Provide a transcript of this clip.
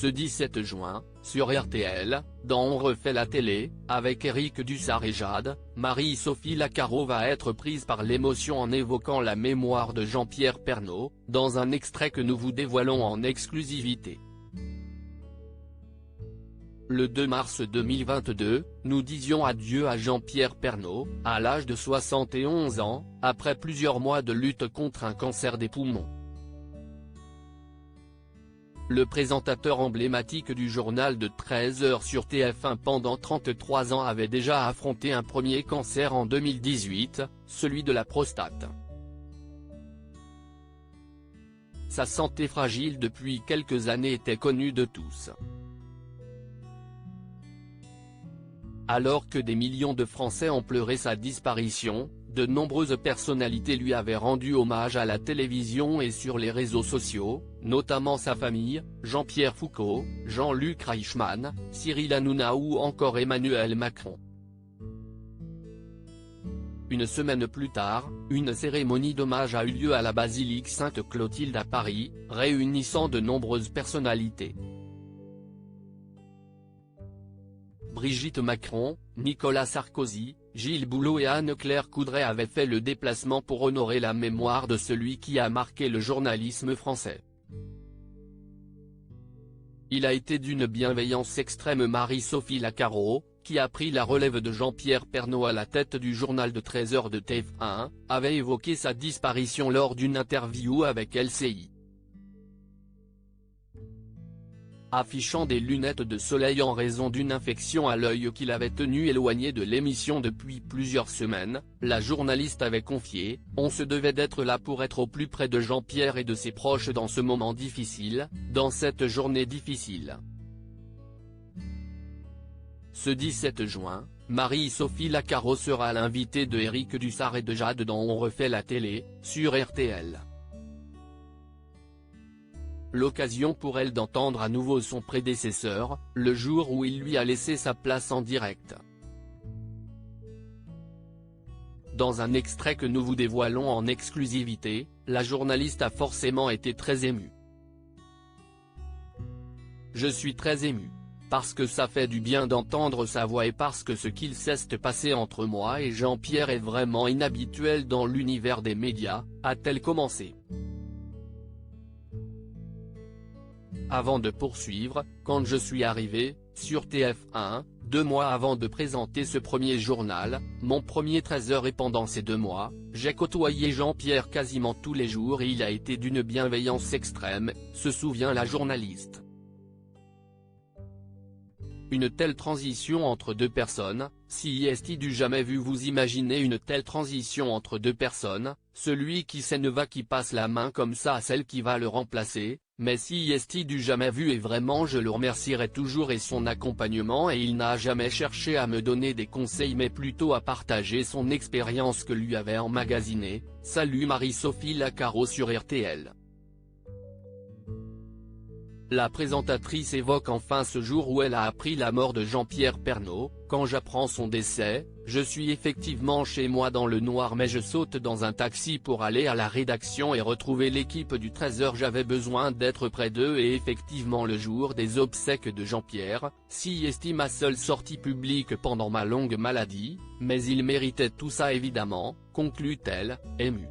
Ce 17 juin, sur RTL, dans On refait la télé, avec Éric Dussart et Jade, Marie-Sophie Lacaro va être prise par l'émotion en évoquant la mémoire de Jean-Pierre Pernaut, dans un extrait que nous vous dévoilons en exclusivité. Le 2 mars 2022, nous disions adieu à Jean-Pierre Pernaut, à l'âge de 71 ans, après plusieurs mois de lutte contre un cancer des poumons. Le présentateur emblématique du journal de 13h sur TF1 pendant 33 ans avait déjà affronté un premier cancer en 2018, celui de la prostate. Sa santé fragile depuis quelques années était connue de tous. Alors que des millions de Français ont pleuré sa disparition, de nombreuses personnalités lui avaient rendu hommage à la télévision et sur les réseaux sociaux, notamment sa famille, Jean-Pierre Foucault, Jean-Luc Reichmann, Cyril Hanouna ou encore Emmanuel Macron. Une semaine plus tard, une cérémonie d'hommage a eu lieu à la basilique Sainte-Clotilde à Paris, réunissant de nombreuses personnalités. Brigitte Macron, Nicolas Sarkozy, Gilles Boulot et Anne-Claire Coudray avaient fait le déplacement pour honorer la mémoire de celui qui a marqué le journalisme français. Il a été d'une bienveillance extrême. Marie-Sophie Lacaro, qui a pris la relève de Jean-Pierre Pernaut à la tête du journal de 13h de TF1, avait évoqué sa disparition lors d'une interview avec LCI. Affichant des lunettes de soleil en raison d'une infection à l'œil qu'il avait tenu éloigné de l'émission depuis plusieurs semaines, la journaliste avait confié « On se devait d'être là pour être au plus près de Jean-Pierre et de ses proches dans ce moment difficile, dans cette journée difficile ». Ce 17 juin, Marie-Sophie Lacaro sera l'invitée de Éric Dussart et de Jade dans On refait la télé, sur RTL. L'occasion pour elle d'entendre à nouveau son prédécesseur, le jour où il lui a laissé sa place en direct. Dans un extrait que nous vous dévoilons en exclusivité, la journaliste a forcément été très émue. « Je suis très émue. Parce que ça fait du bien d'entendre sa voix et parce que ce qu'il s'est passé entre moi et Jean-Pierre est vraiment inhabituel dans l'univers des médias », a-t-elle commencé. Avant de poursuivre, quand je suis arrivé, sur TF1, 2 mois avant de présenter ce premier journal, mon premier 13h et pendant ces 2 mois, j'ai côtoyé Jean-Pierre quasiment tous les jours et il a été d'une bienveillance extrême, se souvient la journaliste. Une telle transition entre deux personnes, si est-il du jamais vu? Vous imaginez une telle transition entre deux personnes, celui qui s'en va qui passe la main comme ça à celle qui va le remplacer, mais si est-il du jamais vu et vraiment je le remercierai toujours et son accompagnement et il n'a jamais cherché à me donner des conseils mais plutôt à partager son expérience que lui avait emmagasinée. Salut Marie-Sophie Lacaro sur RTL. La présentatrice évoque enfin ce jour où elle a appris la mort de Jean-Pierre Pernaut. Quand j'apprends son décès, je suis effectivement chez moi dans le noir mais je saute dans un taxi pour aller à la rédaction et retrouver l'équipe du 13h. J'avais besoin d'être près d'eux et effectivement le jour des obsèques de Jean-Pierre, si est ma seule sortie publique pendant ma longue maladie, mais il méritait tout ça évidemment, conclut-elle, émue.